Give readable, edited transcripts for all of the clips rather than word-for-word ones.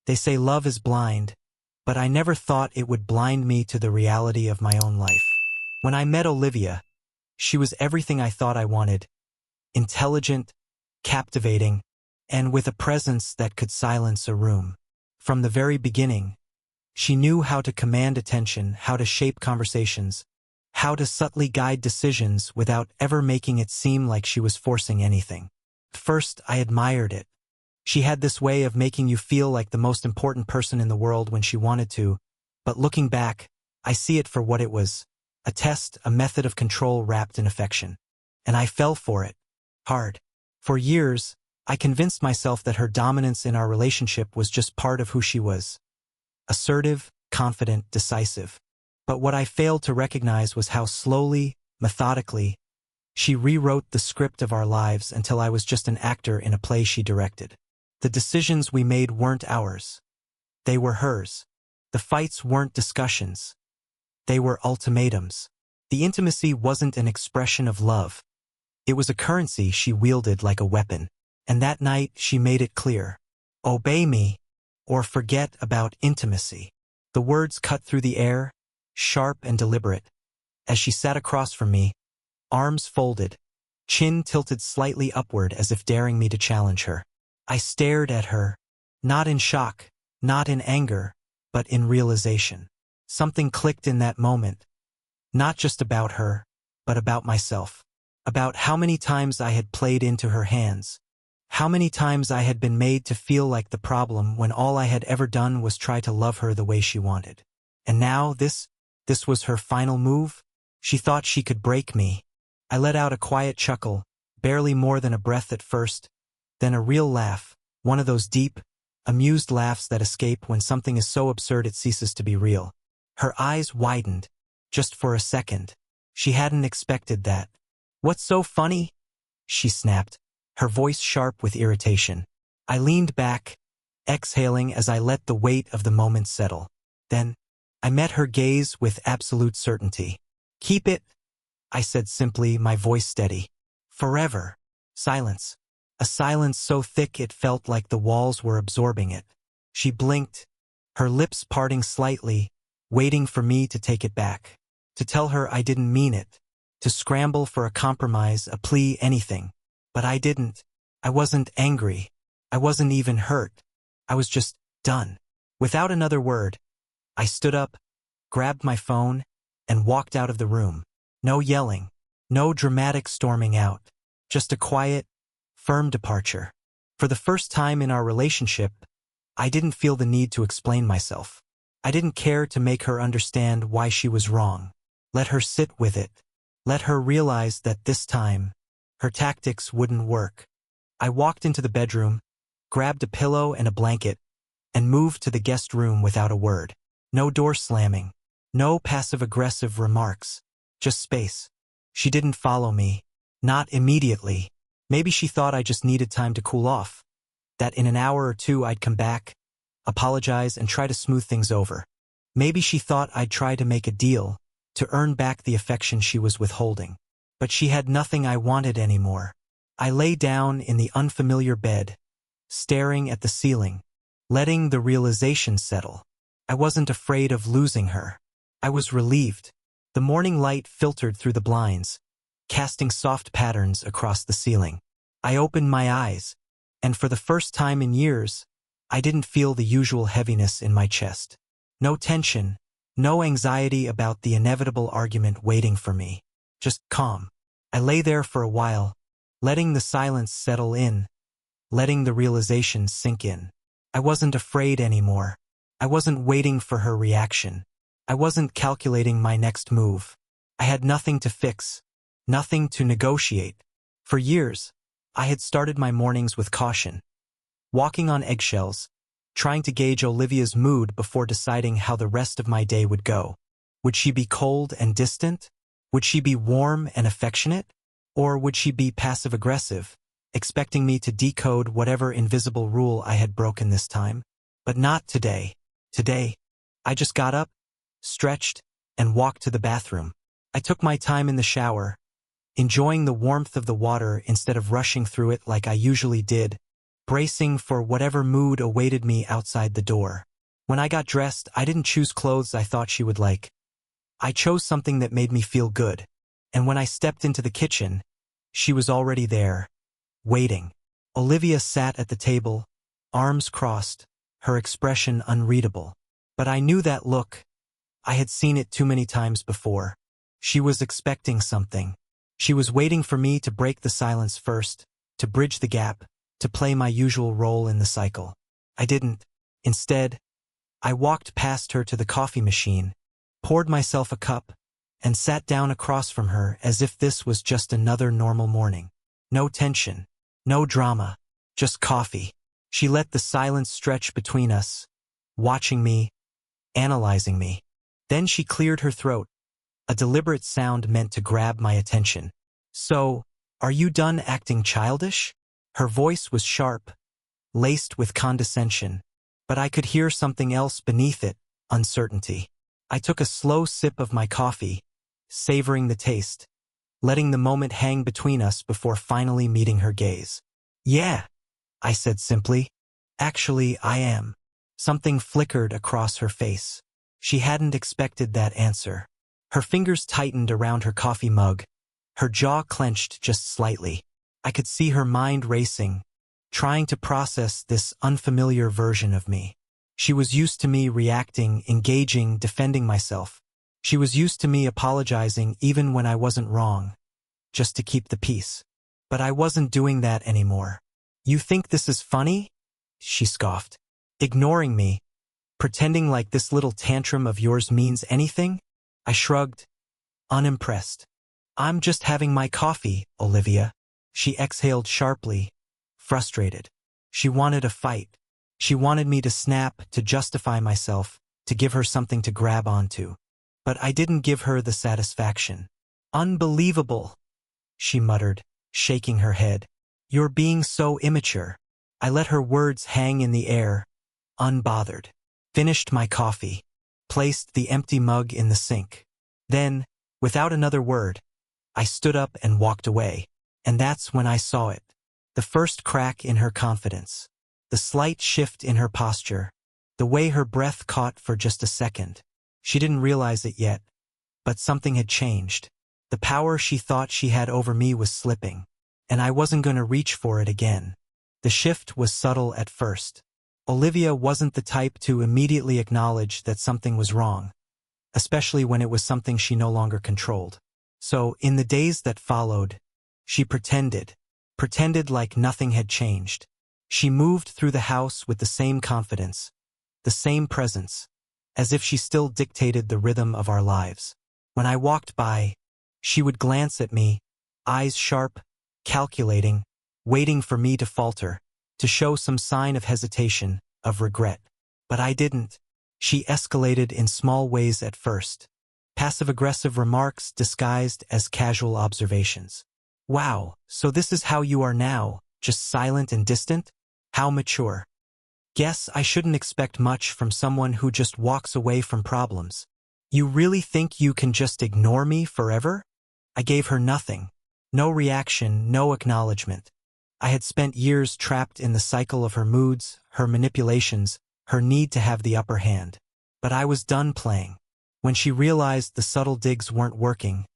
They say love is blind, but I never thought it would blind me to the reality of my own life. When I met Olivia, she was everything I thought I wanted: intelligent, captivating, and with a presence that could silence a room. From the very beginning, she knew how to command attention, how to shape conversations, how to subtly guide decisions without ever making it seem like she was forcing anything. First, I admired it. She had this way of making you feel like the most important person in the world when she wanted to, but looking back, I see it for what it was: a test, a method of control wrapped in affection. And I fell for it. Hard. For years, I convinced myself that her dominance in our relationship was just part of who she was. Assertive, confident, decisive. But what I failed to recognize was how slowly, methodically, she rewrote the script of our lives until I was just an actor in a play she directed. The decisions we made weren't ours. They were hers. The fights weren't discussions. They were ultimatums. The intimacy wasn't an expression of love. It was a currency she wielded like a weapon. And that night she made it clear: obey me, or forget about intimacy. The words cut through the air, sharp and deliberate. As she sat across from me, arms folded, chin tilted slightly upward as if daring me to challenge her. I stared at her, not in shock, not in anger, but in realization. Something clicked in that moment, not just about her, but about myself. About how many times I had played into her hands. How many times I had been made to feel like the problem when all I had ever done was try to love her the way she wanted. And now this was her final move? She thought she could break me. I let out a quiet chuckle, barely more than a breath at first, then a real laugh, one of those deep, amused laughs that escape when something is so absurd it ceases to be real. Her eyes widened, just for a second. She hadn't expected that. "What's so funny?" she snapped, her voice sharp with irritation. I leaned back, exhaling as I let the weight of the moment settle. Then, I met her gaze with absolute certainty. "Keep it," I said simply, my voice steady. "Forever." Silence. A silence so thick it felt like the walls were absorbing it. She blinked, her lips parting slightly, waiting for me to take it back. To tell her I didn't mean it. To scramble for a compromise, a plea, anything. But I didn't. I wasn't angry. I wasn't even hurt. I was just done. Without another word, I stood up, grabbed my phone, and walked out of the room. No yelling. No dramatic storming out. Just a quiet, firm departure. For the first time in our relationship, I didn't feel the need to explain myself. I didn't care to make her understand why she was wrong. Let her sit with it. Let her realize that this time, her tactics wouldn't work. I walked into the bedroom, grabbed a pillow and a blanket, and moved to the guest room without a word. No door slamming. No passive-aggressive remarks. Just space. She didn't follow me. Not immediately. Maybe she thought I just needed time to cool off. That in an hour or two I'd come back, apologize, and try to smooth things over. Maybe she thought I'd try to make a deal, to earn back the affection she was withholding. But she had nothing I wanted anymore. I lay down in the unfamiliar bed, staring at the ceiling, letting the realization settle. I wasn't afraid of losing her. I was relieved. The morning light filtered through the blinds, casting soft patterns across the ceiling. I opened my eyes, and for the first time in years, I didn't feel the usual heaviness in my chest. No tension, no anxiety about the inevitable argument waiting for me. Just calm. I lay there for a while, letting the silence settle in, letting the realization sink in. I wasn't afraid anymore. I wasn't waiting for her reaction. I wasn't calculating my next move. I had nothing to fix, nothing to negotiate. For years, I had started my mornings with caution, walking on eggshells, trying to gauge Olivia's mood before deciding how the rest of my day would go. Would she be cold and distant? Would she be warm and affectionate? Or would she be passive-aggressive, expecting me to decode whatever invisible rule I had broken this time? But not today. Today, I just got up, stretched, and walked to the bathroom. I took my time in the shower, enjoying the warmth of the water instead of rushing through it like I usually did, bracing for whatever mood awaited me outside the door. When I got dressed, I didn't choose clothes I thought she would like. I chose something that made me feel good. And when I stepped into the kitchen, she was already there, waiting. Olivia sat at the table, arms crossed, her expression unreadable. But I knew that look. I had seen it too many times before. She was expecting something. She was waiting for me to break the silence first, to bridge the gap, to play my usual role in the cycle. I didn't. Instead, I walked past her to the coffee machine, poured myself a cup, and sat down across from her as if this was just another normal morning. No tension, no drama, just coffee. She let the silence stretch between us, watching me, analyzing me. Then she cleared her throat, a deliberate sound meant to grab my attention. "So, are you done acting childish?" Her voice was sharp, laced with condescension, but I could hear something else beneath it, uncertainty. I took a slow sip of my coffee, savoring the taste, letting the moment hang between us before finally meeting her gaze. "Yeah," I said simply. "Actually, I am." Something flickered across her face. She hadn't expected that answer. Her fingers tightened around her coffee mug, her jaw clenched just slightly. I could see her mind racing, trying to process this unfamiliar version of me. She was used to me reacting, engaging, defending myself. She was used to me apologizing even when I wasn't wrong, just to keep the peace. But I wasn't doing that anymore. "You think this is funny?" she scoffed. "Ignoring me, pretending like this little tantrum of yours means anything?" I shrugged, unimpressed. "I'm just having my coffee, Olivia." She exhaled sharply, frustrated. She wanted a fight. She wanted me to snap, to justify myself, to give her something to grab onto. But I didn't give her the satisfaction. "Unbelievable," she muttered, shaking her head. "You're being so immature." I let her words hang in the air, unbothered. Finished my coffee, placed the empty mug in the sink. Then, without another word, I stood up and walked away. And that's when I saw it. The first crack in her confidence. The slight shift in her posture. The way her breath caught for just a second. She didn't realize it yet, but something had changed. The power she thought she had over me was slipping, and I wasn't going to reach for it again. The shift was subtle at first. Olivia wasn't the type to immediately acknowledge that something was wrong, especially when it was something she no longer controlled. So, in the days that followed, she pretended like nothing had changed. She moved through the house with the same confidence, the same presence, as if she still dictated the rhythm of our lives. When I walked by, she would glance at me, eyes sharp, calculating, waiting for me to falter, to show some sign of hesitation, of regret. But I didn't. She escalated in small ways at first. Passive-aggressive remarks disguised as casual observations. "Wow, so this is how you are now, just silent and distant? How mature. Guess I shouldn't expect much from someone who just walks away from problems. You really think you can just ignore me forever?" I gave her nothing. No reaction, no acknowledgement. I had spent years trapped in the cycle of her moods, her manipulations, her need to have the upper hand. But I was done playing. When she realized the subtle digs weren't working,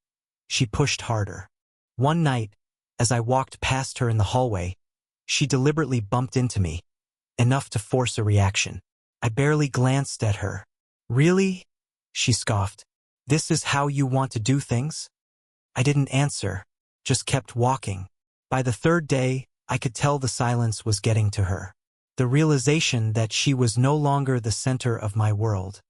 she pushed harder. One night, as I walked past her in the hallway, she deliberately bumped into me, enough to force a reaction. I barely glanced at her. "Really?" she scoffed. "This is how you want to do things?" I didn't answer, just kept walking. By the third day, I could tell the silence was getting to her. The realization that she was no longer the center of my world,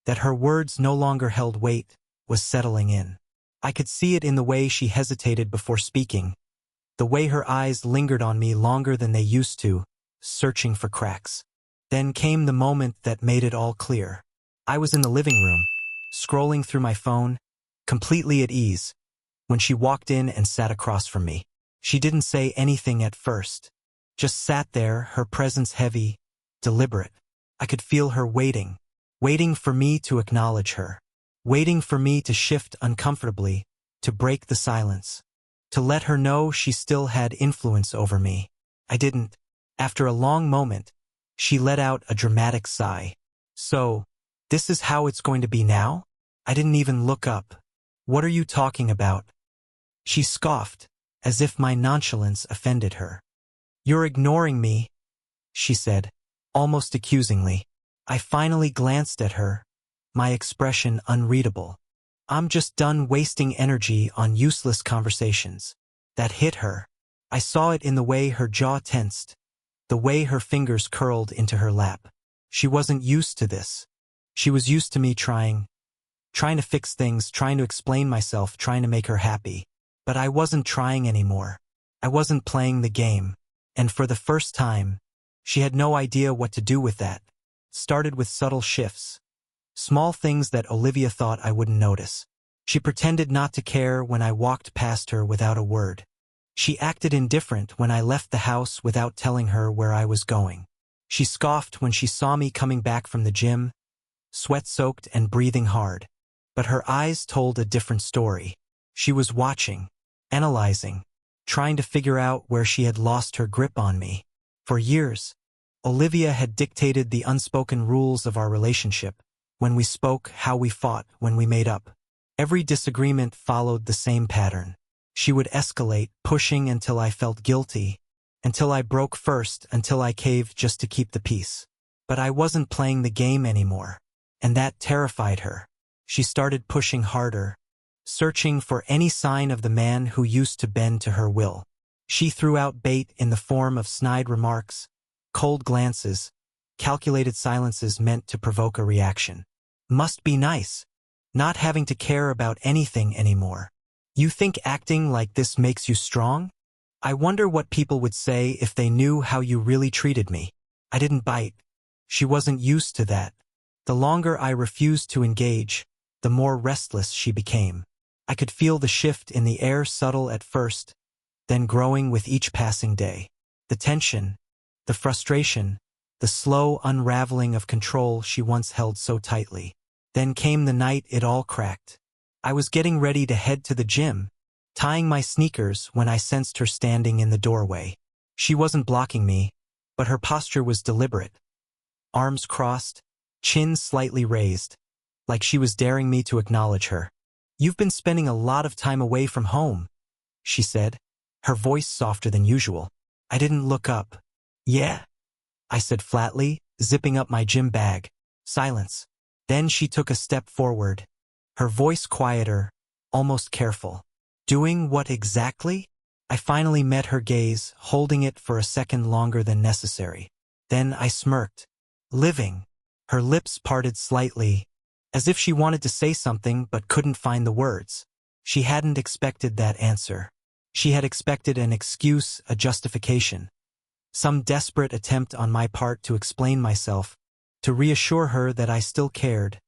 that her words no longer held weight, was settling in. I could see it in the way she hesitated before speaking, the way her eyes lingered on me longer than they used to, searching for cracks. Then came the moment that made it all clear. I was in the living room, scrolling through my phone, completely at ease, when she walked in and sat across from me. She didn't say anything at first, just sat there, her presence heavy, deliberate. I could feel her waiting for me to acknowledge her, waiting for me to shift uncomfortably, to break the silence, to let her know she still had influence over me. I didn't. After a long moment, she let out a dramatic sigh. So, this is how it's going to be now? I didn't even look up. What are you talking about? She scoffed, as if my nonchalance offended her. You're ignoring me, she said, almost accusingly. I finally glanced at her, my expression unreadable. I'm just done wasting energy on useless conversations. That hit her. I saw it in the way her jaw tensed, the way her fingers curled into her lap. She wasn't used to this. She was used to me trying to fix things, trying to explain myself, trying to make her happy. But I wasn't trying anymore. I wasn't playing the game. And for the first time, she had no idea what to do with that. Started with subtle shifts. Small things that Olivia thought I wouldn't notice. She pretended not to care when I walked past her without a word. She acted indifferent when I left the house without telling her where I was going. She scoffed when she saw me coming back from the gym, sweat-soaked and breathing hard. But her eyes told a different story. She was watching, analyzing, trying to figure out where she had lost her grip on me. For years, Olivia had dictated the unspoken rules of our relationship. When we spoke, how we fought, when we made up. Every disagreement followed the same pattern. She would escalate, pushing until I felt guilty, until I broke first, until I caved just to keep the peace. But I wasn't playing the game anymore, and that terrified her. She started pushing harder, searching for any sign of the man who used to bend to her will. She threw out bait in the form of snide remarks, cold glances, calculated silences meant to provoke a reaction. Must be nice, not having to care about anything anymore. You think acting like this makes you strong? I wonder what people would say if they knew how you really treated me. I didn't bite. She wasn't used to that. The longer I refused to engage, the more restless she became. I could feel the shift in the air, subtle at first, then growing with each passing day. The tension, the frustration, the slow unraveling of control she once held so tightly. Then came the night it all cracked. I was getting ready to head to the gym, tying my sneakers when I sensed her standing in the doorway. She wasn't blocking me, but her posture was deliberate. Arms crossed, chin slightly raised, like she was daring me to acknowledge her. You've been spending a lot of time away from home, she said, her voice softer than usual. I didn't look up. Yeah, I said flatly, zipping up my gym bag. Silence. Then she took a step forward, her voice quieter, almost careful. Doing what exactly? I finally met her gaze, holding it for a second longer than necessary. Then I smirked. Living. Her lips parted slightly, as if she wanted to say something but couldn't find the words. She hadn't expected that answer. She had expected an excuse, a justification. Some desperate attempt on my part to explain myself, to reassure her that I still cared,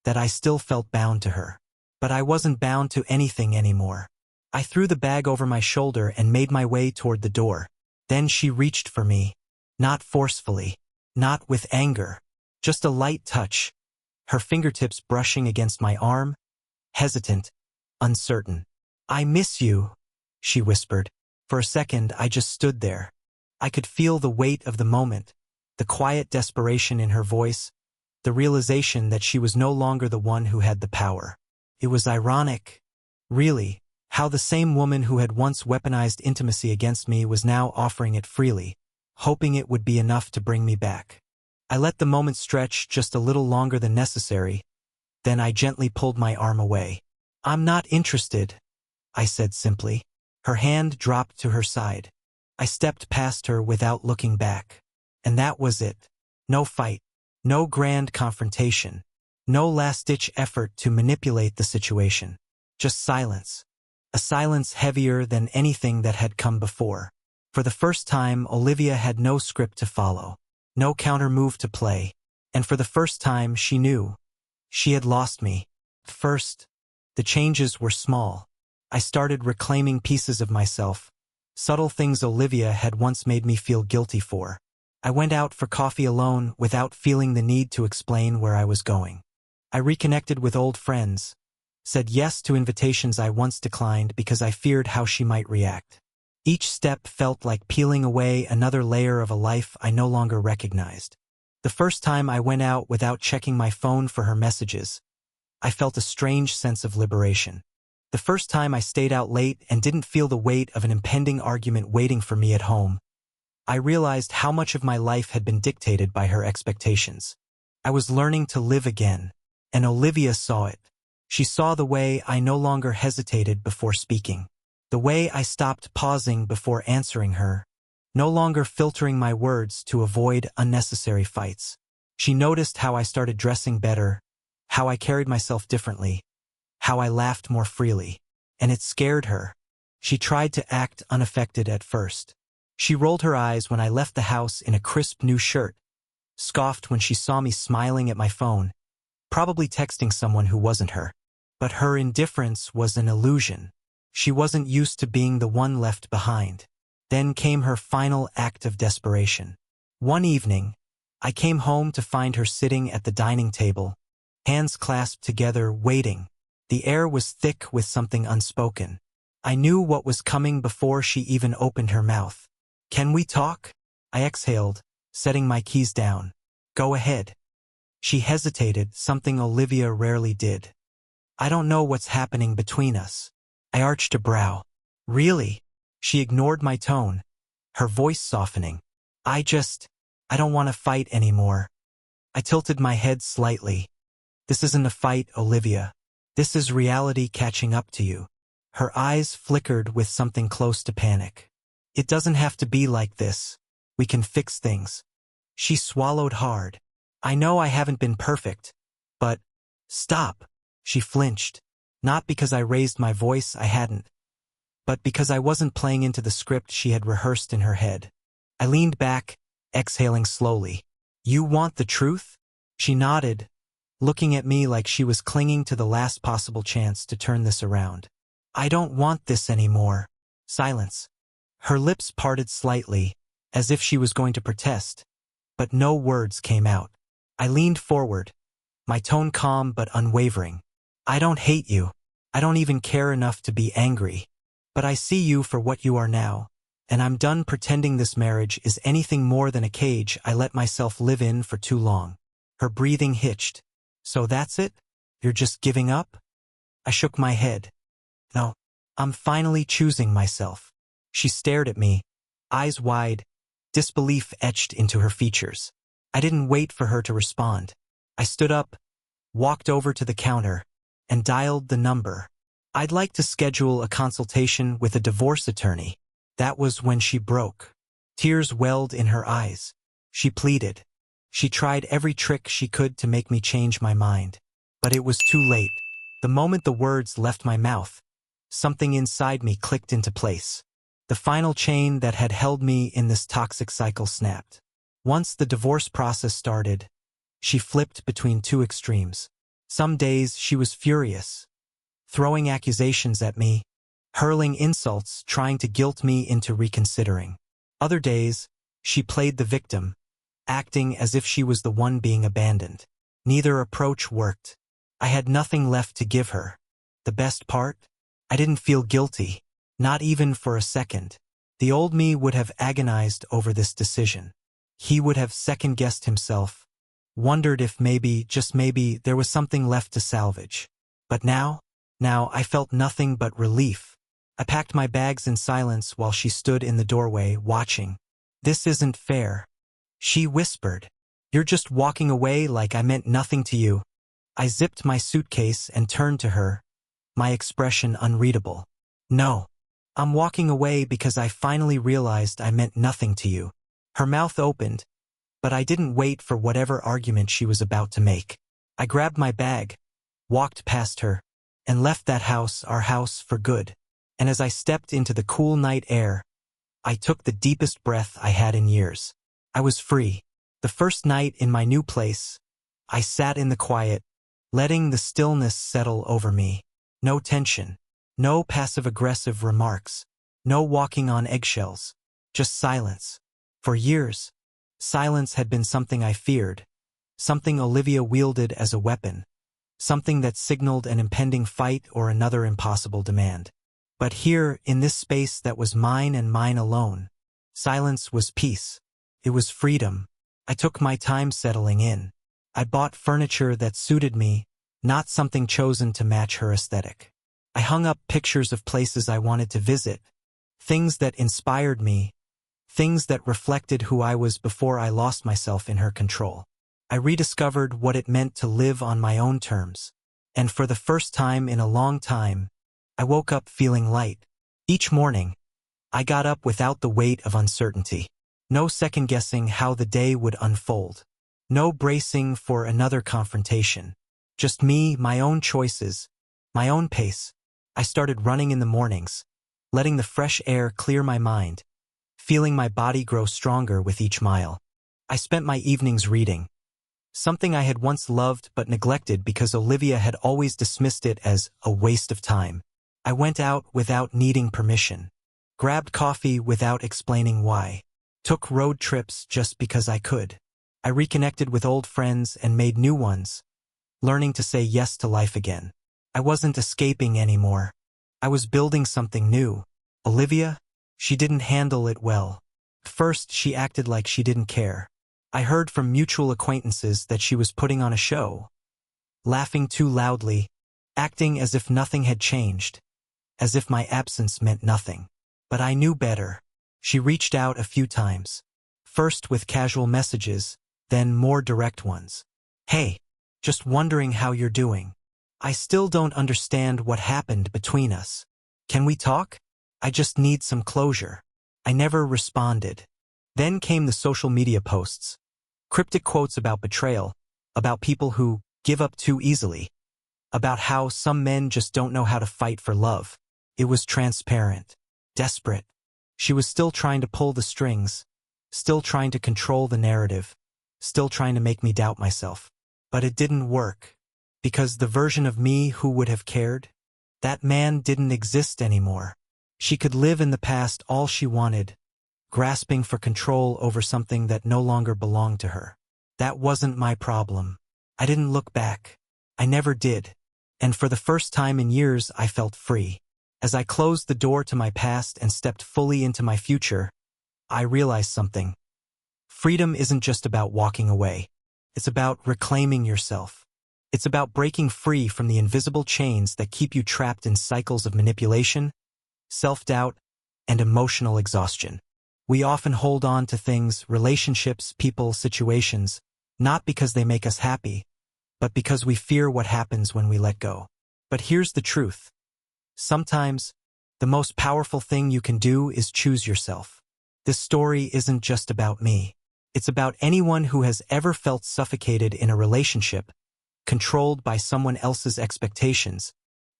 that I still felt bound to her. But I wasn't bound to anything anymore. I threw the bag over my shoulder and made my way toward the door. Then she reached for me, not forcefully, not with anger, just a light touch, her fingertips brushing against my arm, hesitant, uncertain. I miss you, she whispered. For a second, I just stood there. I could feel the weight of the moment, the quiet desperation in her voice, the realization that she was no longer the one who had the power. It was ironic, really, how the same woman who had once weaponized intimacy against me was now offering it freely, hoping it would be enough to bring me back. I let the moment stretch just a little longer than necessary, then I gently pulled my arm away. I'm not interested, I said simply. Her hand dropped to her side. I stepped past her without looking back. And that was it. No fight, no grand confrontation, no last-ditch effort to manipulate the situation. Just silence. A silence heavier than anything that had come before. For the first time, Olivia had no script to follow, no counter-move to play, and for the first time she knew. She had lost me. First, the changes were small. I started reclaiming pieces of myself, subtle things Olivia had once made me feel guilty for. I went out for coffee alone without feeling the need to explain where I was going. I reconnected with old friends, said yes to invitations I once declined because I feared how she might react. Each step felt like peeling away another layer of a life I no longer recognized. The first time I went out without checking my phone for her messages, I felt a strange sense of liberation. The first time I stayed out late and didn't feel the weight of an impending argument waiting for me at home, I realized how much of my life had been dictated by her expectations. I was learning to live again, and Olivia saw it. She saw the way I no longer hesitated before speaking, the way I stopped pausing before answering her, no longer filtering my words to avoid unnecessary fights. She noticed how I started dressing better, how I carried myself differently, how I laughed more freely, and it scared her. She tried to act unaffected at first. She rolled her eyes when I left the house in a crisp new shirt, scoffed when she saw me smiling at my phone, probably texting someone who wasn't her. But her indifference was an illusion. She wasn't used to being the one left behind. Then came her final act of desperation. One evening, I came home to find her sitting at the dining table, hands clasped together, waiting. The air was thick with something unspoken. I knew what was coming before she even opened her mouth. "Can we talk?" I exhaled, setting my keys down. "Go ahead." She hesitated, something Olivia rarely did. "I don't know what's happening between us." I arched a brow. "Really?" She ignored my tone, her voice softening. I don't want to fight anymore." I tilted my head slightly. "This isn't a fight, Olivia. This is reality catching up to you." Her eyes flickered with something close to panic. "It doesn't have to be like this. We can fix things." She swallowed hard. "I know I haven't been perfect, but—" "Stop." She flinched. Not because I raised my voice, I hadn't, but because I wasn't playing into the script she had rehearsed in her head. I leaned back, exhaling slowly. "You want the truth?" She nodded, looking at me like she was clinging to the last possible chance to turn this around. "I don't want this anymore." Silence. Her lips parted slightly, as if she was going to protest, but no words came out. I leaned forward, my tone calm but unwavering. "I don't hate you. I don't even care enough to be angry. But I see you for what you are now, and I'm done pretending this marriage is anything more than a cage I let myself live in for too long." Her breathing hitched. "So that's it? You're just giving up?" I shook my head. "No. I'm finally choosing myself." She stared at me, eyes wide, disbelief etched into her features. I didn't wait for her to respond. I stood up, walked over to the counter, and dialed the number. "I'd like to schedule a consultation with a divorce attorney." That was when she broke. Tears welled in her eyes. She pleaded. She tried every trick she could to make me change my mind. But it was too late. The moment the words left my mouth, something inside me clicked into place. The final chain that had held me in this toxic cycle snapped. Once the divorce process started, she flipped between two extremes. Some days she was furious, throwing accusations at me, hurling insults, trying to guilt me into reconsidering. Other days, she played the victim, acting as if she was the one being abandoned. Neither approach worked. I had nothing left to give her. The best part? I didn't feel guilty, not even for a second. The old me would have agonized over this decision. He would have second-guessed himself, wondered if maybe, just maybe, there was something left to salvage. But now I felt nothing but relief. I packed my bags in silence while she stood in the doorway, watching. "This isn't fair," she whispered. "You're just walking away like I meant nothing to you." I zipped my suitcase and turned to her, my expression unreadable. "No. I'm walking away because I finally realized I meant nothing to you." Her mouth opened, but I didn't wait for whatever argument she was about to make. I grabbed my bag, walked past her, and left that house, our house, for good. And as I stepped into the cool night air, I took the deepest breath I had in years. I was free. The first night in my new place, I sat in the quiet, letting the stillness settle over me. No tension, no passive-aggressive remarks, no walking on eggshells, just silence. For years, silence had been something I feared, something Olivia wielded as a weapon, something that signaled an impending fight or another impossible demand. But here, in this space that was mine and mine alone, silence was peace. It was freedom. I took my time settling in. I bought furniture that suited me, not something chosen to match her aesthetic. I hung up pictures of places I wanted to visit, things that inspired me, things that reflected who I was before I lost myself in her control. I rediscovered what it meant to live on my own terms. And for the first time in a long time, I woke up feeling light. Each morning, I got up without the weight of uncertainty. No second-guessing how the day would unfold. No bracing for another confrontation. Just me, my own choices, my own pace. I started running in the mornings, letting the fresh air clear my mind, feeling my body grow stronger with each mile. I spent my evenings reading, something I had once loved but neglected because Olivia had always dismissed it as a waste of time. I went out without needing permission, grabbed coffee without explaining why, took road trips just because I could. I reconnected with old friends and made new ones, learning to say yes to life again. I wasn't escaping anymore. I was building something new. Olivia? She didn't handle it well. First, she acted like she didn't care. I heard from mutual acquaintances that she was putting on a show, laughing too loudly, acting as if nothing had changed, as if my absence meant nothing. But I knew better. She reached out a few times, first with casual messages, then more direct ones. Hey, just wondering how you're doing. I still don't understand what happened between us. Can we talk? I just need some closure. I never responded. Then came the social media posts. Cryptic quotes about betrayal, about people who give up too easily, about how some men just don't know how to fight for love. It was transparent, desperate. She was still trying to pull the strings, still trying to control the narrative, still trying to make me doubt myself. But it didn't work, because the version of me who would have cared, that man didn't exist anymore. She could live in the past all she wanted, grasping for control over something that no longer belonged to her. That wasn't my problem. I didn't look back. I never did. And for the first time in years, I felt free. As I closed the door to my past and stepped fully into my future, I realized something. Freedom isn't just about walking away. It's about reclaiming yourself. It's about breaking free from the invisible chains that keep you trapped in cycles of manipulation, self-doubt, and emotional exhaustion. We often hold on to things, relationships, people, situations, not because they make us happy, but because we fear what happens when we let go. But here's the truth. Sometimes, the most powerful thing you can do is choose yourself. This story isn't just about me. It's about anyone who has ever felt suffocated in a relationship, controlled by someone else's expectations,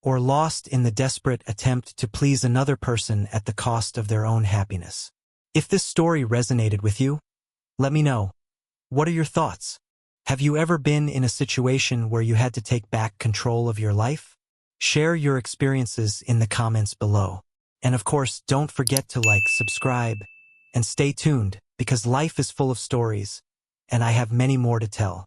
or lost in the desperate attempt to please another person at the cost of their own happiness. If this story resonated with you, let me know. What are your thoughts? Have you ever been in a situation where you had to take back control of your life? Share your experiences in the comments below. And of course, don't forget to like, subscribe, and stay tuned, because life is full of stories, and I have many more to tell.